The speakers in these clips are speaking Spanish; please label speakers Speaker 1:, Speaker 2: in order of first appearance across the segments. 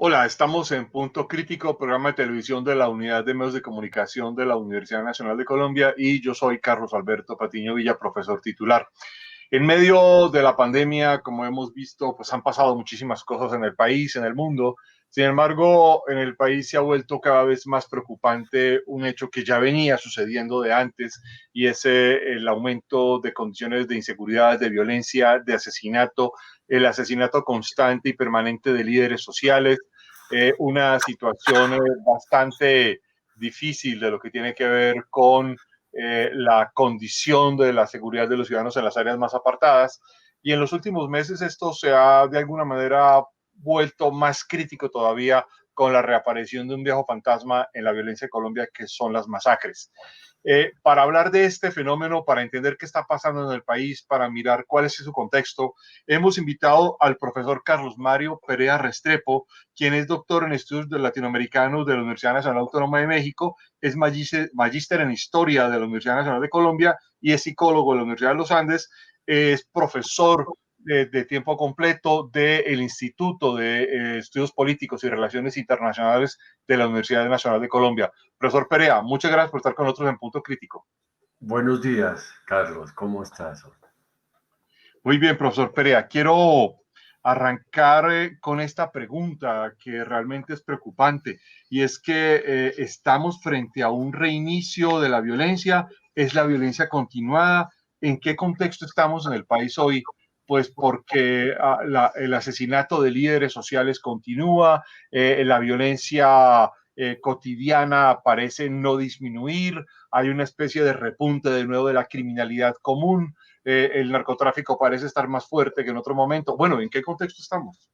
Speaker 1: Hola, estamos en Punto Crítico, programa de televisión de la Unidad de Medios de Comunicación de la Universidad Nacional de Colombia, y yo soy Carlos Alberto Patiño Villa, profesor titular. En medio de la pandemia, como hemos visto, pues han pasado muchísimas cosas en el país, en el mundo. Sin embargo, en el país se ha vuelto cada vez más preocupante un hecho que ya venía sucediendo de antes, y es el aumento de condiciones de inseguridad, de violencia, de asesinato, el asesinato constante y permanente de líderes sociales, una situación bastante difícil de lo que tiene que ver con la condición de la seguridad de los ciudadanos en las áreas más apartadas. Y en los últimos meses esto se ha de alguna manera vuelto más crítico todavía con la reaparición de un viejo fantasma en la violencia de Colombia, que son las masacres. Para hablar de este fenómeno, para entender qué está pasando en el país, para mirar cuál es su contexto, hemos invitado al profesor Carlos Mario Perea Restrepo, quien es doctor en estudios latinoamericanos de la Universidad Nacional Autónoma de México, es magíster en historia de la Universidad Nacional de Colombia y es psicólogo de la Universidad de los Andes, es profesor de tiempo completo del Instituto de Estudios Políticos y Relaciones Internacionales de la Universidad Nacional de Colombia. Profesor Perea, muchas gracias por estar con nosotros en Punto Crítico.
Speaker 2: Buenos días, Carlos, ¿cómo estás?
Speaker 1: Muy bien, profesor Perea. Quiero arrancar con esta pregunta que realmente es preocupante, y es que estamos frente a un reinicio de la violencia. ¿Es la violencia continuada? ¿En qué contexto estamos en el país hoy? Pues porque el asesinato de líderes sociales continúa, la violencia cotidiana parece no disminuir, hay una especie de repunte de nuevo de la criminalidad común, el narcotráfico parece estar más fuerte que en otro momento. Bueno, ¿en qué contexto estamos?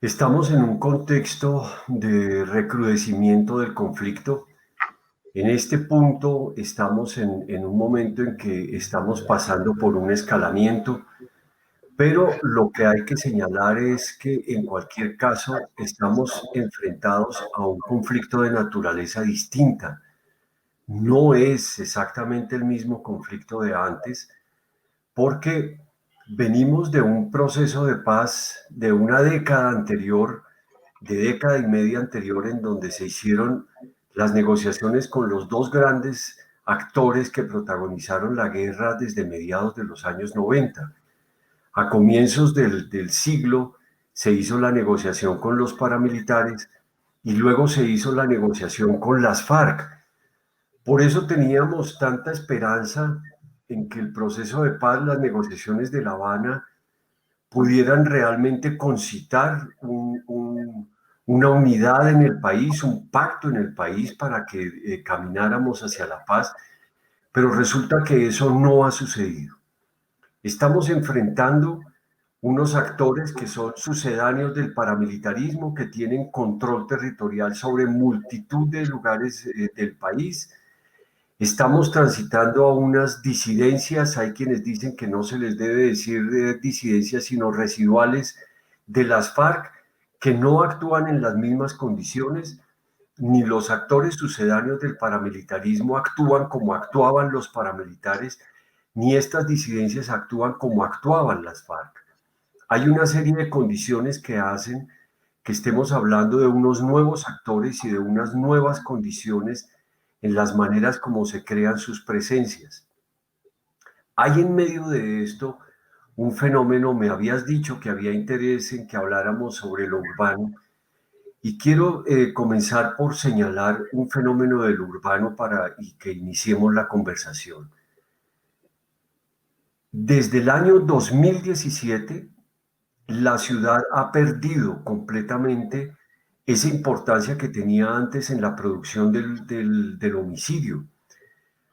Speaker 2: Estamos en un contexto de recrudecimiento del conflicto. En este punto estamos en un momento en que estamos pasando por un escalamiento, pero lo que hay que señalar es que en cualquier caso estamos enfrentados a un conflicto de naturaleza distinta. No es exactamente el mismo conflicto de antes, porque venimos de un proceso de paz de una década anterior, de década y media anterior, en donde se hicieron las negociaciones con los dos grandes actores que protagonizaron la guerra desde mediados de los años 90. A comienzos del siglo se hizo la negociación con los paramilitares y luego se hizo la negociación con las FARC. Por eso teníamos tanta esperanza en que el proceso de paz, las negociaciones de La Habana, pudieran realmente concitar una unidad en el país, un pacto en el país para que camináramos hacia la paz, pero resulta que eso no ha sucedido. Estamos enfrentando unos actores que son sucedáneos del paramilitarismo, que tienen control territorial sobre multitud de lugares del país. Estamos transitando a unas disidencias, hay quienes dicen que no se les debe decir disidencias, sino residuales de las FARC, que no actúan en las mismas condiciones, ni los actores sucedáneos del paramilitarismo actúan como actuaban los paramilitares, ni estas disidencias actúan como actuaban las FARC. Hay una serie de condiciones que hacen que estemos hablando de unos nuevos actores y de unas nuevas condiciones en las maneras como se crean sus presencias. Hay en medio de esto un fenómeno, me habías dicho que había interés en que habláramos sobre lo urbano, y quiero comenzar por señalar un fenómeno del urbano para y que iniciemos la conversación. Desde el año 2017, la ciudad ha perdido completamente esa importancia que tenía antes en la producción del homicidio,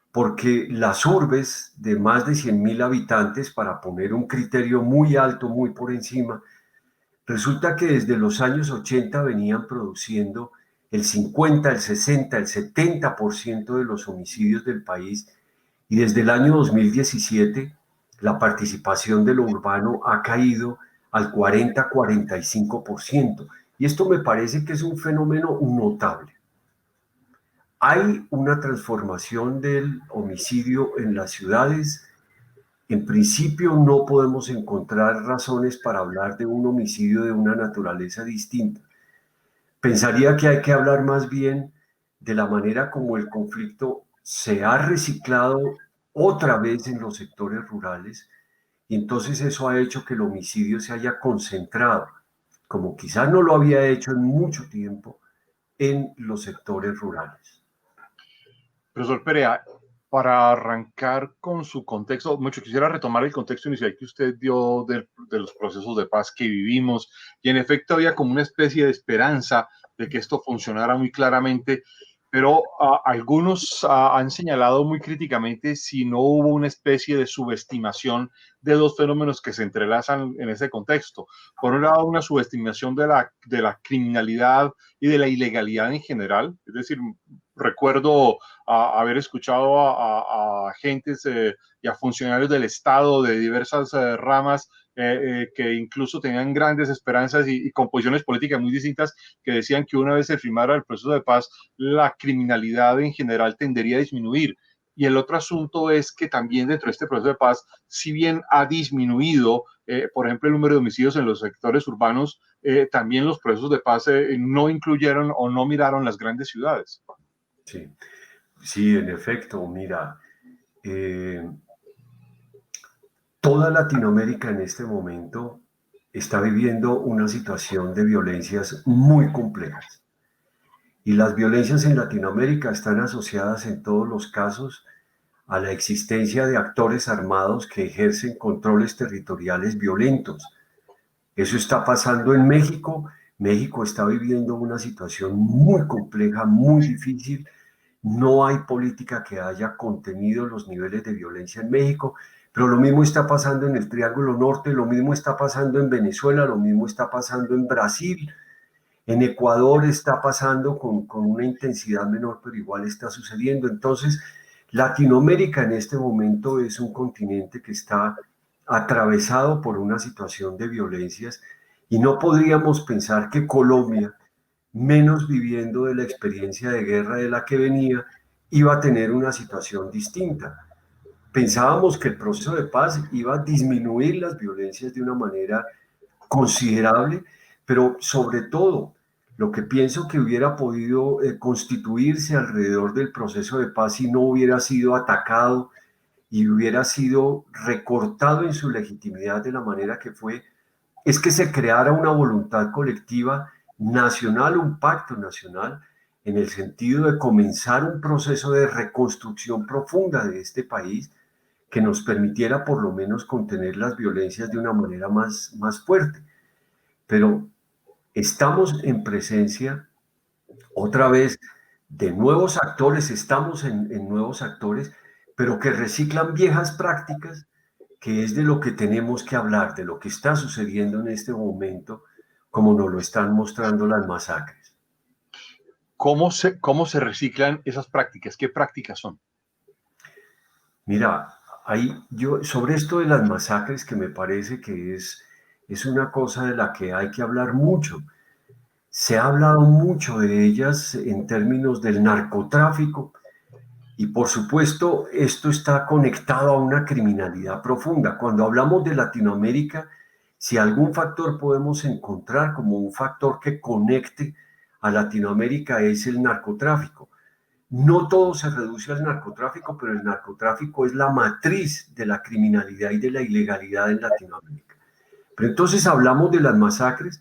Speaker 2: porque las urbes de más de 100.000 habitantes, para poner un criterio muy alto, muy por encima, resulta que desde los años 80 venían produciendo el 50, el 60, el 70% de los homicidios del país, y desde el año 2017 la participación de lo urbano ha caído al 40-45%. Y esto me parece que es un fenómeno notable. Hay una transformación del homicidio en las ciudades en principio no podemos encontrar razones para hablar de un homicidio de una naturaleza distinta. Pensaría que hay que hablar más bien de la manera como el conflicto se ha reciclado otra vez en los sectores rurales y entonces eso ha hecho que el homicidio se haya concentrado, como quizás no lo había hecho en mucho tiempo, en los sectores rurales.
Speaker 1: Profesor Perea, para arrancar con su contexto, mucho quisiera retomar el contexto inicial que usted dio de los procesos de paz que vivimos, y en efecto había como una especie de esperanza de que esto funcionara muy claramente, pero algunos han señalado muy críticamente si no hubo una especie de subestimación de dos fenómenos que se entrelazan en ese contexto. Por un lado, una subestimación de la criminalidad y de la ilegalidad en general, es decir, recuerdo haber escuchado a agentes y a funcionarios del Estado de diversas ramas que incluso tenían grandes esperanzas y composiciones políticas muy distintas que decían que una vez se firmara el proceso de paz, la criminalidad en general tendería a disminuir. Y el otro asunto es que también dentro de este proceso de paz, si bien ha disminuido, por ejemplo, el número de homicidios en los sectores urbanos, también los procesos de paz no incluyeron o no miraron las grandes ciudades.
Speaker 2: Sí, sí, en efecto, mira, eh, toda Latinoamérica en este momento está viviendo una situación de violencias muy complejas. Y las violencias en Latinoamérica están asociadas en todos los casos a la existencia de actores armados que ejercen controles territoriales violentos. Eso está pasando en México. México está viviendo una situación muy compleja, muy difícil. No hay política que haya contenido los niveles de violencia en México, pero lo mismo está pasando en el Triángulo Norte, lo mismo está pasando en Venezuela, lo mismo está pasando en Brasil, en Ecuador está pasando con una intensidad menor, pero igual está sucediendo. Entonces, Latinoamérica en este momento es un continente que está atravesado por una situación de violencias y no podríamos pensar que Colombia, menos viviendo de la experiencia de guerra de la que venía, iba a tener una situación distinta. Pensábamos que el proceso de paz iba a disminuir las violencias de una manera considerable, pero sobre todo lo que pienso que hubiera podido constituirse alrededor del proceso de paz si no hubiera sido atacado y hubiera sido recortado en su legitimidad de la manera que fue, es que se creara una voluntad colectiva nacional, un pacto nacional, en el sentido de comenzar un proceso de reconstrucción profunda de este país que nos permitiera por lo menos contener las violencias de una manera más fuerte. Pero estamos en presencia otra vez de nuevos actores, estamos en nuevos actores, pero que reciclan viejas prácticas, que es de lo que tenemos que hablar, de lo que está sucediendo en este momento, como nos lo están mostrando las masacres.
Speaker 1: Cómo se reciclan esas prácticas? ¿Qué prácticas son?
Speaker 2: Mira, yo, sobre esto de las masacres, que me parece que es una cosa de la que hay que hablar mucho. Se ha hablado mucho de ellas en términos del narcotráfico y por supuesto esto está conectado a una criminalidad profunda. Cuando hablamos de Latinoamérica, si algún factor podemos encontrar como un factor que conecte a Latinoamérica es el narcotráfico. No todo se reduce al narcotráfico, pero el narcotráfico es la matriz de la criminalidad y de la ilegalidad en Latinoamérica. Pero entonces hablamos de las masacres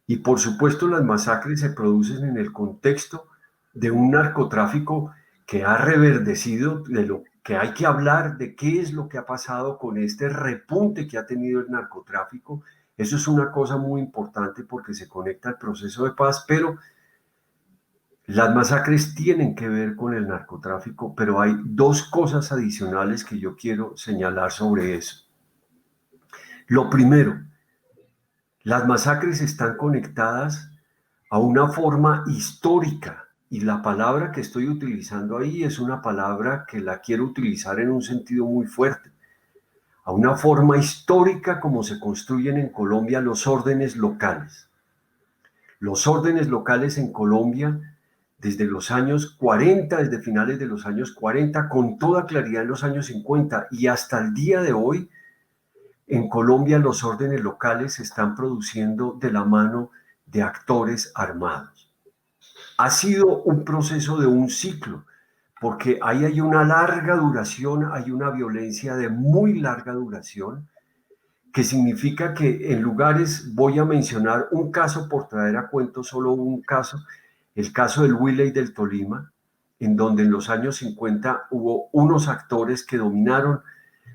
Speaker 2: y por supuesto las masacres se producen en el contexto de un narcotráfico que ha reverdecido, de lo que hay que hablar, de qué es lo que ha pasado con este repunte que ha tenido el narcotráfico. Eso es una cosa muy importante porque se conecta al proceso de paz, pero las masacres tienen que ver con el narcotráfico, pero hay dos cosas adicionales que yo quiero señalar sobre eso. Lo primero, las masacres están conectadas a una forma histórica y la palabra que estoy utilizando ahí es una palabra que la quiero utilizar en un sentido muy fuerte, a una forma histórica como se construyen en Colombia los órdenes locales. Los órdenes locales en Colombia desde los años 40, desde finales de los años 40, con toda claridad en los años 50 y hasta el día de hoy, en Colombia los órdenes locales se están produciendo de la mano de actores armados. Ha sido un proceso de un ciclo, porque ahí hay una larga duración, hay una violencia de muy larga duración, que significa que en lugares, voy a mencionar un caso por traer a cuento solo un caso, el caso del Huila y del Tolima, en donde en los años 50 hubo unos actores que dominaron.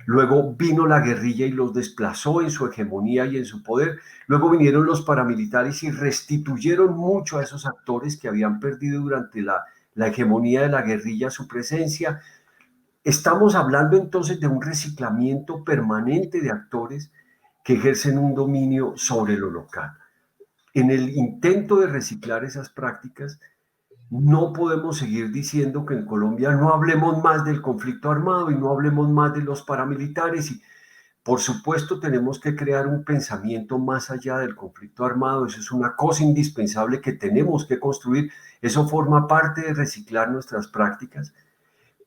Speaker 2: Luego vino la guerrilla y los desplazó en su hegemonía y en su poder. Luego vinieron los paramilitares y restituyeron mucho a esos actores que habían perdido durante la hegemonía de la guerrilla su presencia. Estamos hablando entonces de un reciclamiento permanente de actores que ejercen un dominio sobre lo local. En el intento de reciclar esas prácticas, no podemos seguir diciendo que en Colombia no hablemos más del conflicto armado y no hablemos más de los paramilitares. Y por supuesto tenemos que crear un pensamiento más allá del conflicto armado. Eso es una cosa indispensable que tenemos que construir. Eso forma parte de reciclar nuestras prácticas.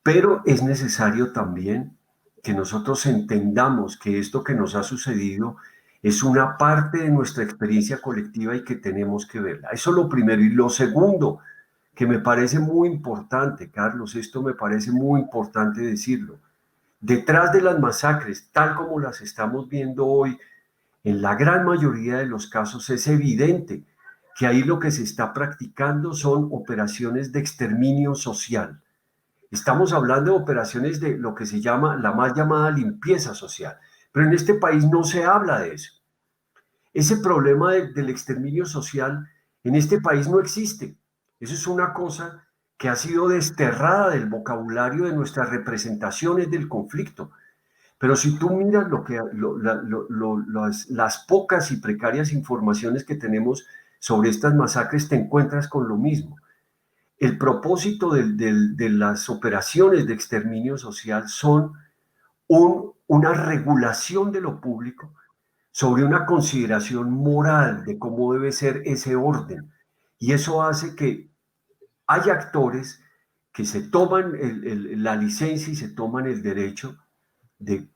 Speaker 2: Pero es necesario también que nosotros entendamos que esto que nos ha sucedido es una parte de nuestra experiencia colectiva y que tenemos que verla. Eso es lo primero. Y lo segundo, que me parece muy importante, Carlos, esto me parece muy importante decirlo. Detrás de las masacres, tal como las estamos viendo hoy, en la gran mayoría de los casos es evidente que ahí lo que se está practicando son operaciones de exterminio social. Estamos hablando de operaciones de lo que se llama la mal llamada limpieza social, pero en este país no se habla de eso. Ese problema del exterminio social en este país no existe. Eso es una cosa que ha sido desterrada del vocabulario de nuestras representaciones del conflicto. Pero si tú miras las pocas y precarias informaciones que tenemos sobre estas masacres, te encuentras con lo mismo. El propósito de las operaciones de exterminio social son una regulación de lo público sobre una consideración moral de cómo debe ser ese orden. Y eso hace que haya actores que se toman la licencia y se toman el derecho de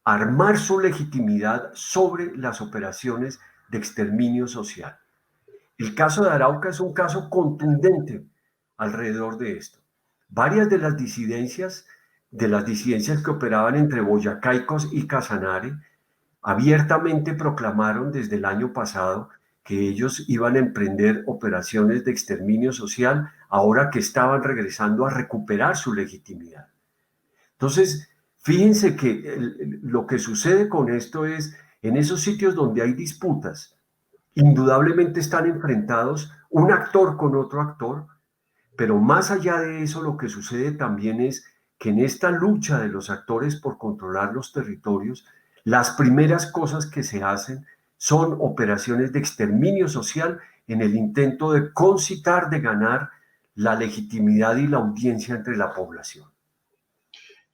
Speaker 2: armar su legitimidad sobre las operaciones de exterminio social. El caso de Arauca es un caso contundente alrededor de esto. Varias de las disidencias que operaban entre Boyacá y Casanare, abiertamente proclamaron desde el año pasado que ellos iban a emprender operaciones de exterminio social ahora que estaban regresando a recuperar su legitimidad. Entonces, fíjense que lo que sucede con esto es, en esos sitios donde hay disputas, indudablemente están enfrentados un actor con otro actor, pero más allá de eso lo que sucede también es que en esta lucha de los actores por controlar los territorios, las primeras cosas que se hacen son operaciones de exterminio social en el intento de concitar, de ganar la legitimidad y la audiencia entre la población.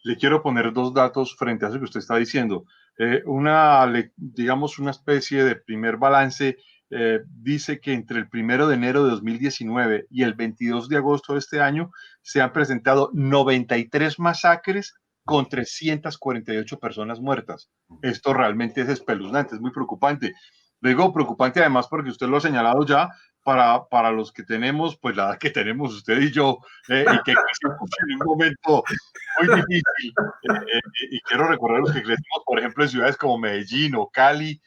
Speaker 1: Le quiero poner dos datos frente a eso que usted está diciendo. Digamos, una especie de primer balance dice que entre el 1 de enero de 2019 y el 22 de agosto de este año se han presentado 93 masacres con 348 personas muertas. Esto realmente es espeluznante, es muy preocupante. Le digo preocupante además porque usted lo ha señalado ya para los que tenemos, pues la edad que tenemos usted y yo, y que crecimos en un momento muy difícil. Y quiero recordar a los que crecimos, por ejemplo, en ciudades como Medellín o Cali,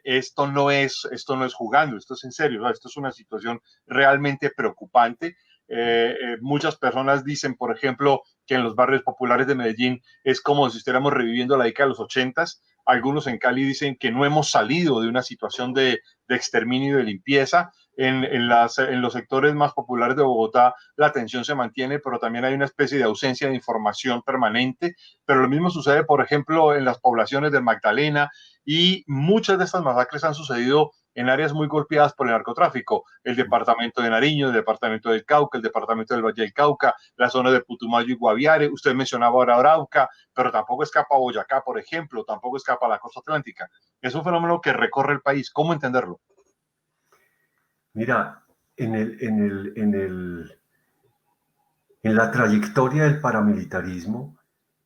Speaker 1: esto no es jugando, esto es en serio, ¿no? Esto es una situación realmente preocupante. Muchas personas dicen, por ejemplo, que en los barrios populares de Medellín es como si estuviéramos reviviendo la década de los 80s. Algunos en Cali dicen que no hemos salido de una situación de exterminio y de limpieza. En los sectores más populares de Bogotá la tensión se mantiene, pero también hay una especie de ausencia de información permanente. Pero lo mismo sucede, por ejemplo, en las poblaciones del Magdalena, y muchas de estas masacres han sucedido en áreas muy golpeadas por el narcotráfico. El departamento de Nariño, el departamento del Cauca, el departamento del Valle del Cauca, la zona de Putumayo y Guaviare. Usted mencionaba ahora Arauca, pero tampoco escapa Boyacá, por ejemplo, tampoco escapa la costa atlántica. Es un fenómeno que recorre el país. ¿Cómo entenderlo?
Speaker 2: Mira, en En la trayectoria del paramilitarismo,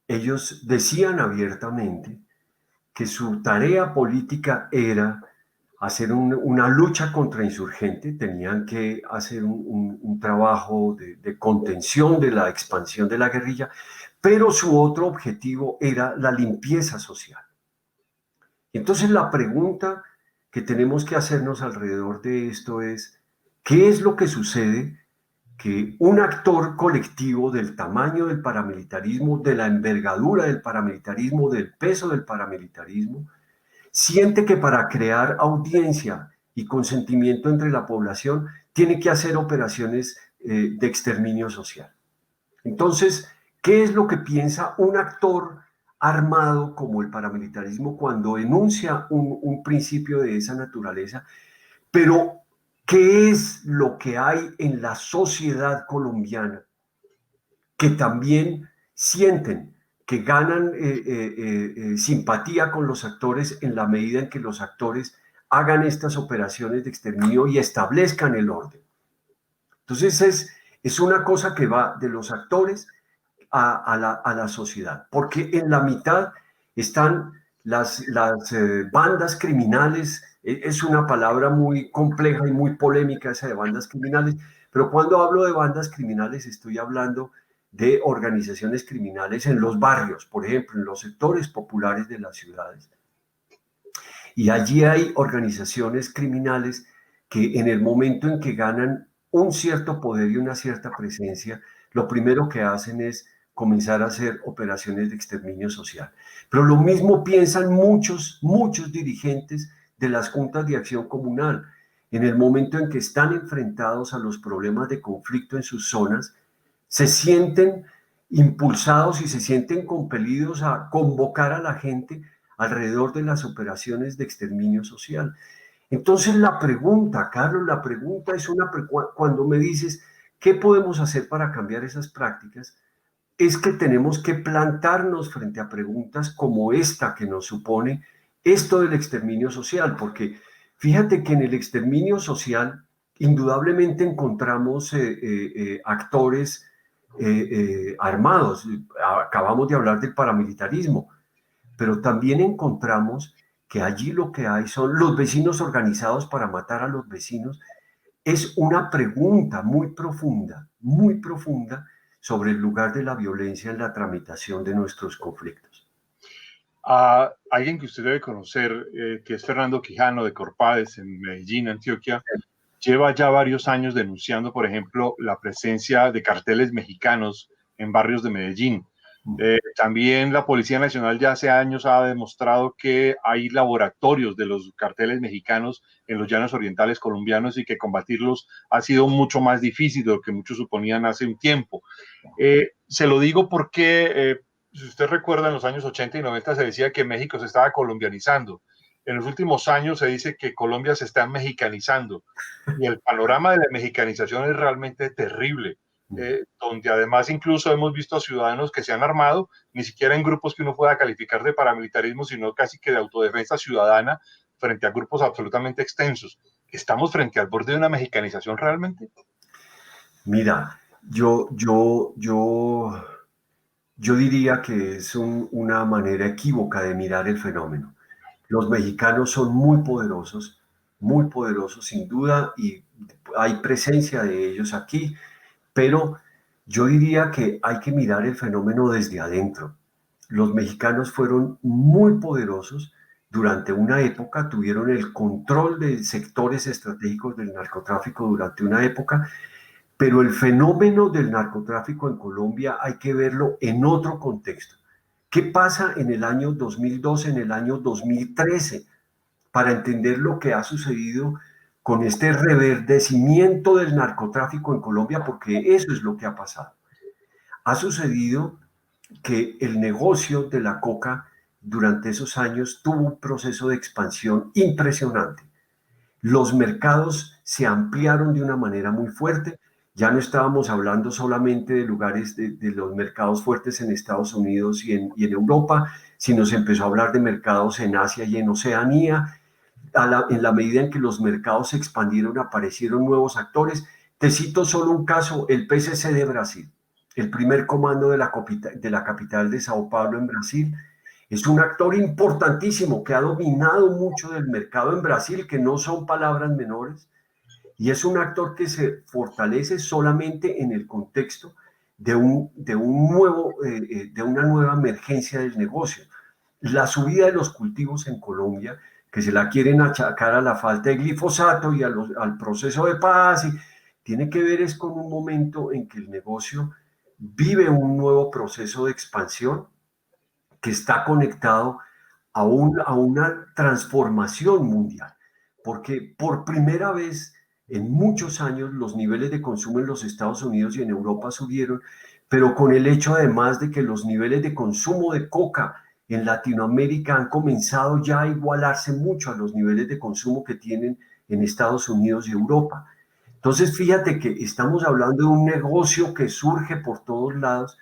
Speaker 2: ellos decían abiertamente que su tarea política era hacer una lucha contrainsurgente, tenían que hacer un trabajo de contención de la expansión de la guerrilla, pero su otro objetivo era la limpieza social. Entonces la pregunta que tenemos que hacernos alrededor de esto es, ¿qué es lo que sucede que un actor colectivo del tamaño del paramilitarismo, de la envergadura del paramilitarismo, del peso del paramilitarismo, siente que para crear audiencia y consentimiento entre la población tiene que hacer operaciones de exterminio social? Entonces, ¿qué es lo que piensa un actor armado como el paramilitarismo cuando enuncia un principio de esa naturaleza? Pero, ¿qué es lo que hay en la sociedad colombiana que también sienten que ganan simpatía con los actores en la medida en que los actores hagan estas operaciones de exterminio y establezcan el orden? Entonces es una cosa que va de los actores a la sociedad, porque en la mitad están las bandas criminales. Es una palabra muy compleja y muy polémica esa de bandas criminales, pero cuando hablo de bandas criminales estoy hablando de organizaciones criminales en los barrios, por ejemplo, en los sectores populares de las ciudades. Y allí hay organizaciones criminales que en el momento en que ganan un cierto poder y una cierta presencia, lo primero que hacen es comenzar a hacer operaciones de exterminio social. Pero lo mismo piensan muchos dirigentes de las juntas de acción comunal. En el momento en que están enfrentados a los problemas de conflicto en sus zonas, se sienten impulsados y se sienten compelidos a convocar a la gente alrededor de las operaciones de exterminio social. Entonces la pregunta, Carlos, la pregunta es cuando me dices, ¿qué podemos hacer para cambiar esas prácticas? Es que tenemos que plantarnos frente a preguntas como esta que nos supone esto del exterminio social, porque fíjate que en el exterminio social indudablemente encontramos actores armados. Acabamos de hablar del paramilitarismo, pero también encontramos que allí lo que hay son los vecinos organizados para matar a los vecinos. Es una pregunta muy profunda sobre el lugar de la violencia en la tramitación de nuestros conflictos.
Speaker 1: A alguien que usted debe conocer, que es Fernando Quijano de Corpades en Medellín, Antioquia, lleva ya varios años denunciando, por ejemplo, la presencia de carteles mexicanos en barrios de Medellín. También la Policía Nacional ya hace años ha demostrado que hay laboratorios de los carteles mexicanos en los llanos orientales colombianos y que combatirlos ha sido mucho más difícil de lo que muchos suponían hace un tiempo. Se lo digo porque, si usted recuerda, en los años 80 y 90 se decía que México se estaba colombianizando. En los últimos años se dice que Colombia se está mexicanizando y el panorama de la mexicanización es realmente terrible, donde además incluso hemos visto a ciudadanos que se han armado, ni siquiera en grupos que uno pueda calificar de paramilitarismo, sino casi que de autodefensa ciudadana frente a grupos absolutamente extensos. ¿Estamos frente al borde de una mexicanización realmente?
Speaker 2: Mira, yo diría que es una manera equívoca de mirar el fenómeno. Los mexicanos son muy poderosos sin duda, y hay presencia de ellos aquí, pero yo diría que hay que mirar el fenómeno desde adentro. Los mexicanos fueron muy poderosos durante una época, tuvieron el control de sectores estratégicos del narcotráfico durante una época, pero el fenómeno del narcotráfico en Colombia hay que verlo en otro contexto. ¿Qué pasa en el año 2012, en el año 2013, para entender lo que ha sucedido con este reverdecimiento del narcotráfico en Colombia? Porque eso es lo que ha pasado. Ha sucedido que el negocio de la coca durante esos años tuvo un proceso de expansión impresionante. Los mercados se ampliaron de una manera muy fuerte. Ya no estábamos hablando solamente de lugares de los mercados fuertes en Estados Unidos y en Europa, sino se empezó a hablar de mercados en Asia y en Oceanía. En la medida en que los mercados se expandieron, aparecieron nuevos actores. Te cito solo un caso, el PCC de Brasil. el primer comando de la capital de Sao Paulo en Brasil. Es un actor importantísimo que ha dominado mucho del mercado en Brasil, que no son palabras menores, y es un actor que se fortalece solamente en el contexto de una nueva emergencia del negocio. La subida de los cultivos en Colombia, que se la quieren achacar a la falta de glifosato y al proceso de paz, tiene que ver es con un momento en que el negocio vive un nuevo proceso de expansión que está conectado a una transformación mundial, porque por primera vez en muchos años los niveles de consumo en los Estados Unidos y en Europa subieron, pero con el hecho además de que los niveles de consumo de coca en Latinoamérica han comenzado ya a igualarse mucho a los niveles de consumo que tienen en Estados Unidos y Europa. Entonces, fíjate que estamos hablando de un negocio que surge por todos lados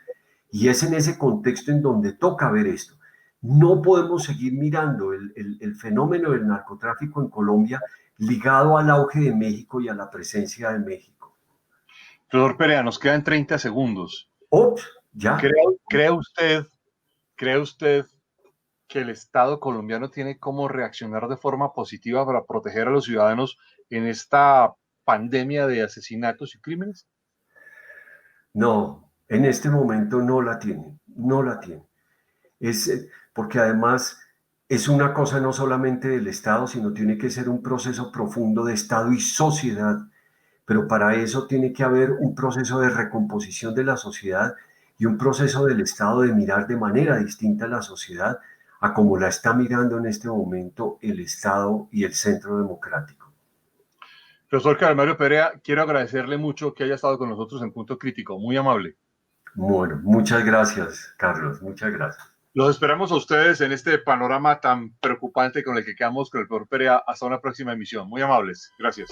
Speaker 2: y es en ese contexto en donde toca ver esto. No podemos seguir mirando el fenómeno del narcotráfico en Colombia ligado al auge de México y a la presencia de México.
Speaker 1: Profesor Perea, nos quedan 30 segundos.
Speaker 2: Ops, ya.
Speaker 1: ¿Cree usted que el Estado colombiano tiene cómo reaccionar de forma positiva para proteger a los ciudadanos en esta pandemia de asesinatos y crímenes?
Speaker 2: No, en este momento no la tiene, no la tiene. Porque además es una cosa no solamente del Estado, sino tiene que ser un proceso profundo de Estado y sociedad, pero para eso tiene que haber un proceso de recomposición de la sociedad y un proceso del Estado de mirar de manera distinta a la sociedad a como la está mirando en este momento el Estado y el centro democrático.
Speaker 1: Profesor Carlos Mario Perea, quiero agradecerle mucho que haya estado con nosotros en Punto Crítico, muy amable.
Speaker 2: Bueno, muchas gracias, Carlos, muchas gracias.
Speaker 1: Los esperamos a ustedes en este panorama tan preocupante con el que quedamos con el profesor Perea. Hasta una próxima emisión. Muy amables. Gracias.